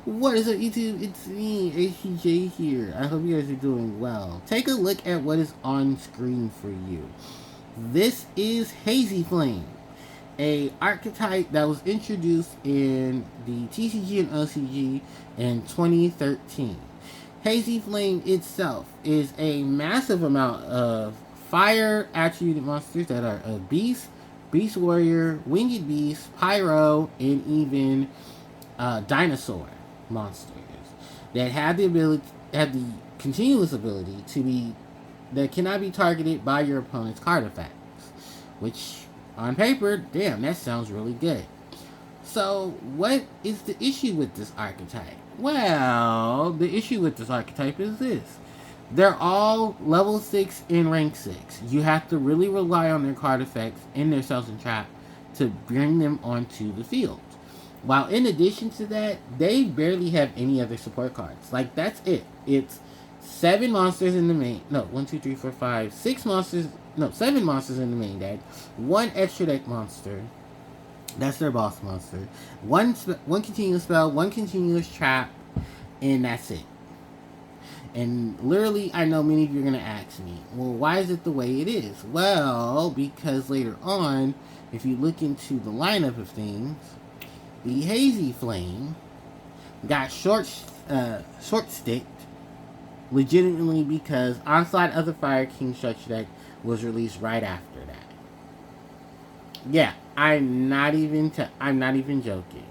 What is up, YouTube? It's me, HJ here. I hope you guys are doing well. Take a look at what is on screen for you. This is Hazy Flame, a archetype that was introduced in the TCG and OCG in 2013. Hazy Flame itself is a massive amount of fire attributed monsters that are a beast, beast warrior, winged beast, pyro, and even dinosaur monsters that have the continuous ability to be that cannot be targeted by your opponent's card effects. Which, on paper, damn, that sounds really good. So, what is the issue with this archetype? Well, the issue with this archetype is this. They're all level 6 and rank 6. You have to really rely on their card effects and their cells and trap to bring them onto the field. While in addition to that, they barely have any other support cards. Like, that's it. It's 7 monsters in the main. No, 1, 2, 3, 4, 5, 6 monsters. No, 7 monsters in the main deck. 1 extra deck monster. That's their boss monster. One continuous spell, 1 continuous trap, and that's it. And literally, I know many of you are going to ask me, well, why is it the way it is? Well, because later on, if you look into the lineup of things, the Hazy Flame got short sticked legitimately because Onslaught of the Fire King structure deck was released right after that. Yeah, I'm not even joking.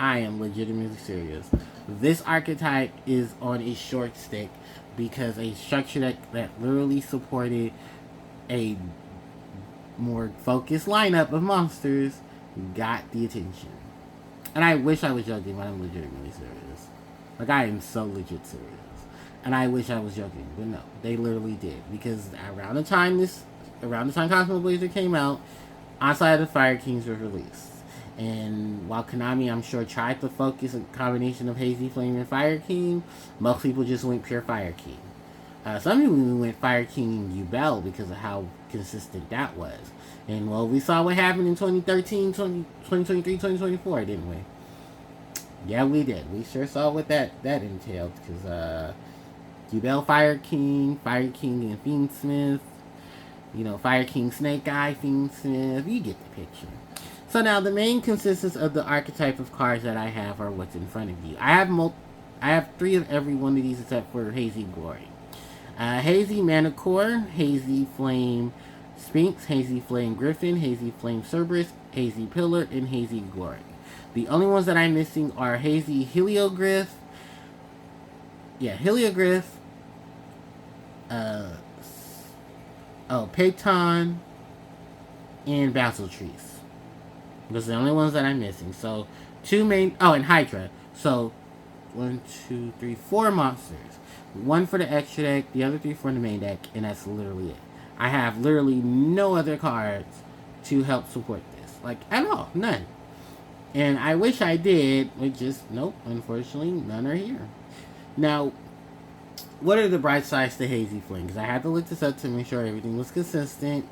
I am legitimately serious. This archetype is on a short stick because a structure deck that literally supported a more focused lineup of monsters got the attention. And I wish I was joking, but I'm legitimately serious. Like, I am so legit serious. And I wish I was joking, but no, they literally did. Because around the time Cosmo Blazer came out, Onslaught of the Fire Kings was released. And while Konami, I'm sure, tried to focus a combination of Hazy Flame and Fire King, most people just went pure Fire King. Some people even went Fire King and Yubel because of how consistent that was. And, well, we saw what happened in 2013, 2023, 2024, didn't we? Yeah, we did. We sure saw what that entailed. Because, Yubel Fire King and Fiendsmith. You know, Fire King Snake Eye, Fiendsmith. You get the picture. So now, the main consistency of the archetype of cards that I have are what's in front of you. I have 3 of every one of these except for Hazy Glory. Hazy Manicore, Hazy Flame Sphinx, Hazy Flame Griffin, Hazy Flame Cerberus, Hazy Pillar, and Hazy Glory. The only ones that I'm missing are Hazy Heliogryph, Peyton, and Basil Trees. Those are the only ones that I'm missing. So, 2 main... Oh, and Hydra. So, 1, 2, 3, 4 monsters. 1 for the extra deck, the other 3 for the main deck, and that's literally it. I have literally no other cards to help support this. Like, at all. None. And I wish I did, but just, nope, unfortunately, none are here. Now, what are the bright sides to Hazy Flame? Because I had to look this up to make sure everything was consistent.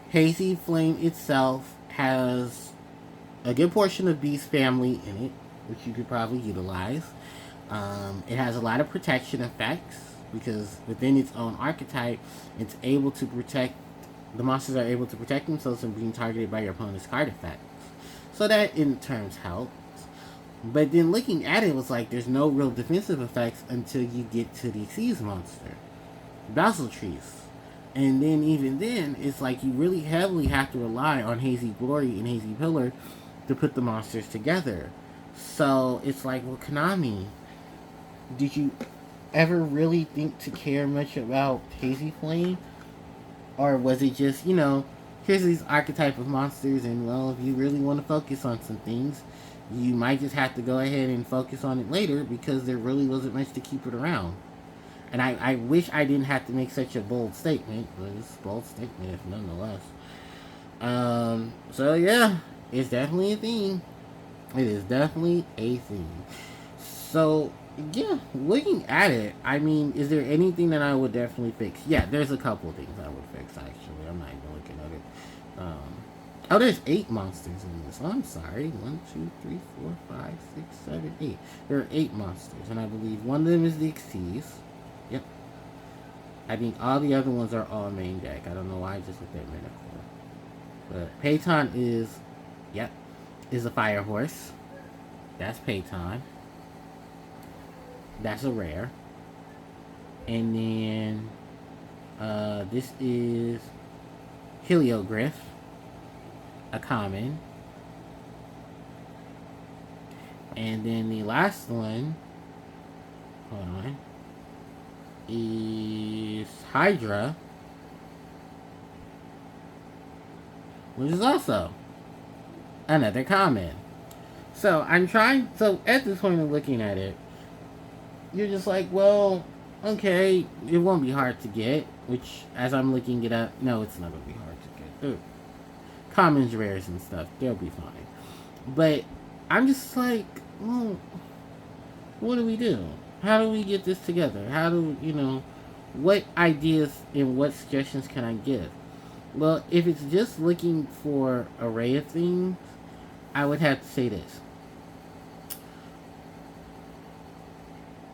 Hazy Flame itself has a good portion of Beast family in it, which you could probably utilize. It has a lot of protection effects because within its own archetype, it's able to protect. The monsters are able to protect themselves from being targeted by your opponent's card effects. So that in terms helps. But then looking at it, was like there's no real defensive effects until you get to the Xyz monster, Basil Trees. And then even then, it's like you really heavily have to rely on Hazy Glory and Hazy Pillar to put the monsters together. So it's like, well, Konami, did you ever really think to care much about Hazy Flame? Or was it just, here's these archetype of monsters, and, well, if you really want to focus on some things, you might just have to go ahead and focus on it later because there really wasn't much to keep it around. And I wish I didn't have to make such a bold statement, but it's a bold statement if nonetheless. So yeah, it's definitely a theme. It is definitely a theme. So, yeah, looking at it, I mean, is there anything that I would definitely fix? Yeah, there's a couple things I would fix, actually. I'm not even looking at it. Oh, there's 8 monsters in this. I'm sorry. 1, 2, 3, 4, 5, 6, 7, 8. There are 8 monsters, and I believe one of them is the Xyz. Yep. I think all the other ones are all main deck. I don't know why I just looked at Metacore. But Payton is, yep, is a fire horse. That's Payton. That's a rare. And then this is Heliogryph, a common. And then the last one, hold on, is Hydra, which is also another common. So at this point of looking at it, you're just like, well, okay, it won't be hard to get, which, as I'm looking it up, no, it's not going to be hard to get. Ooh. Commons, rares, and stuff, they'll be fine. But I'm just like, well, what do we do? How do we get this together? How do, what ideas and what suggestions can I give? Well, if it's just looking for array of things, I would have to say this.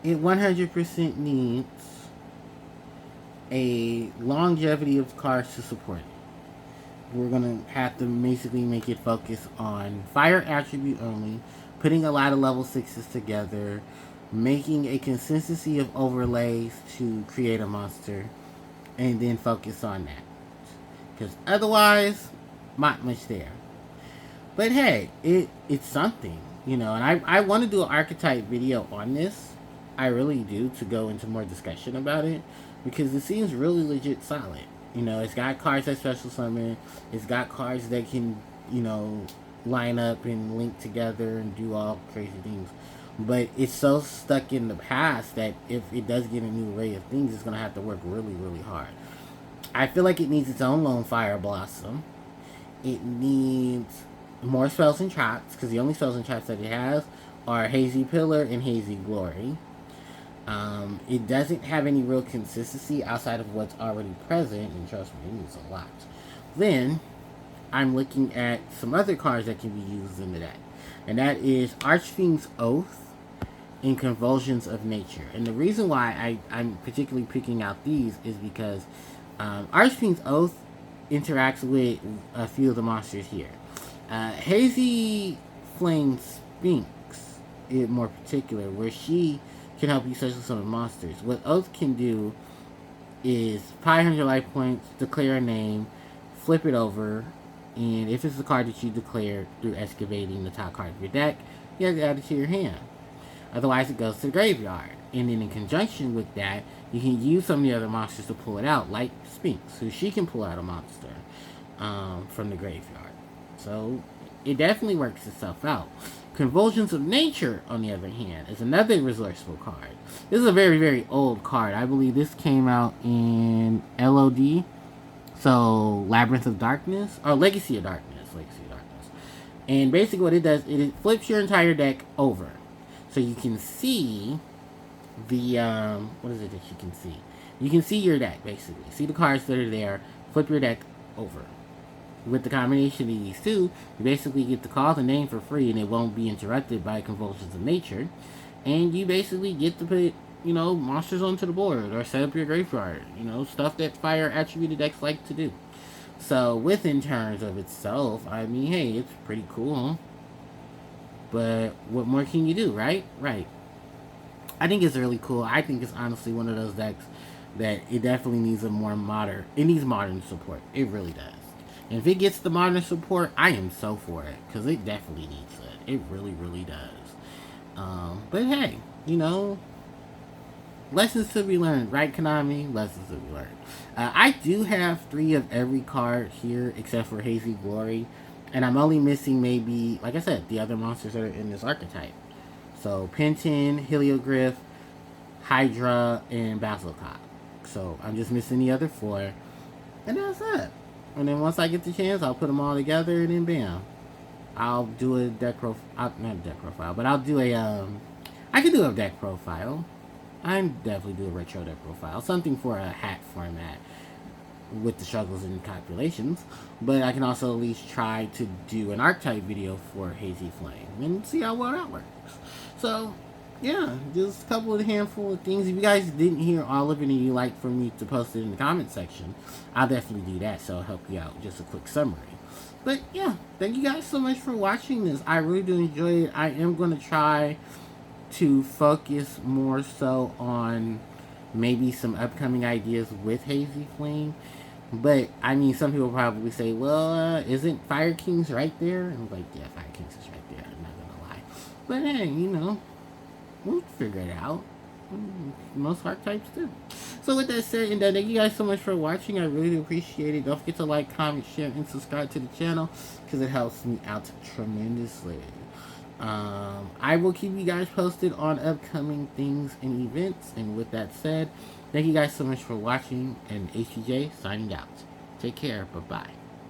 It 100% needs a longevity of cards to support it. We're going to have to basically make it focus on fire attribute only, putting a lot of level 6s together, making a consistency of overlays to create a monster, and then focus on that. Because otherwise, not much there. But hey, it's something, and I want to do an archetype video on this. I really do, to go into more discussion about it, because it seems really legit solid. It's got cards that special summon. It's got cards that can, line up and link together and do all crazy things. But it's so stuck in the past that if it does get a new array of things, it's going to have to work really, really hard. I feel like it needs its own Lone Fire Blossom. It needs more spells and traps, because the only spells and traps that it has are Hazy Pillar and Hazy Glory. It doesn't have any real consistency outside of what's already present, and trust me, it needs a lot. Then, I'm looking at some other cards that can be used in the deck, and that is Archfiend's Oath and Convulsions of Nature. And the reason why I'm particularly picking out these is because Archfiend's Oath interacts with a few of the monsters here. Hazy Flame Sphinx, in more particular, where she can help you special summon monsters. What Oath can do is 500 life points, declare a name, flip it over, and if it's the card that you declared through excavating the top card of your deck, you have to add it to your hand. Otherwise, it goes to the graveyard. And then in conjunction with that, you can use some of the other monsters to pull it out, like Sphinx, so she can pull out a monster from the graveyard. So it definitely works itself out. Convulsions of Nature, on the other hand, is another resourceful card. This is a very, very old card. I believe this came out in LOD. So, Labyrinth of Darkness, or Legacy of Darkness. And basically what it does, it flips your entire deck over. So you can see the, what is it that you can see? You can see your deck, basically. See the cards that are there, flip your deck over. With the combination of these two, you basically get to call the name for free, and it won't be interrupted by Convulsions of Nature. And you basically get to put, monsters onto the board, or set up your graveyard. Stuff that fire attributed decks like to do. So, in terms of itself, I mean, hey, it's pretty cool. But what more can you do, right? Right. I think it's really cool. I think it's honestly one of those decks that it definitely needs it needs modern support. It really does. And if it gets the modern support, I am so for it, because it definitely needs it. It really, really does. But hey, lessons to be learned, right, Konami? Lessons to be learned. I do have 3 of every card here, except for Hazy Glory. And I'm only missing maybe, like I said, the other monsters that are in this archetype. So, Penton, Heliogryph, Hydra, and Basilcock. So, I'm just missing the other 4. And that's it. And then once I get the chance, I'll put them all together, and then bam. I'll do a deck profile. Not a deck profile, but I'll do a, I can do a deck profile. I definitely do a retro deck profile. Something for a hat format. with the struggles and calculations, but I can also at least try to do an archetype video for Hazy Flame and see how well that works. So, yeah, just a couple of handful of things. If you guys didn't hear all of it and you like for me to post it in the comment section, I'll definitely do that, so I'll help you out. Just a quick summary. But yeah, thank you guys so much for watching this. I really do enjoy it. I am going to try to focus more so on maybe some upcoming ideas with Hazy Flame. But, I mean, some people probably say, well, isn't Fire Kings right there? And I'm like, yeah, Fire Kings is right there. I'm not going to lie. But, hey, you know, we'll figure it out. Most archetypes do. So with that said and done, thank you guys so much for watching. I really appreciate it. Don't forget to like, comment, share, and subscribe to the channel because it helps me out tremendously. I will keep you guys posted on upcoming things and events. And with that said, thank you guys so much for watching. And HTJ signing out. Take care. Bye-bye.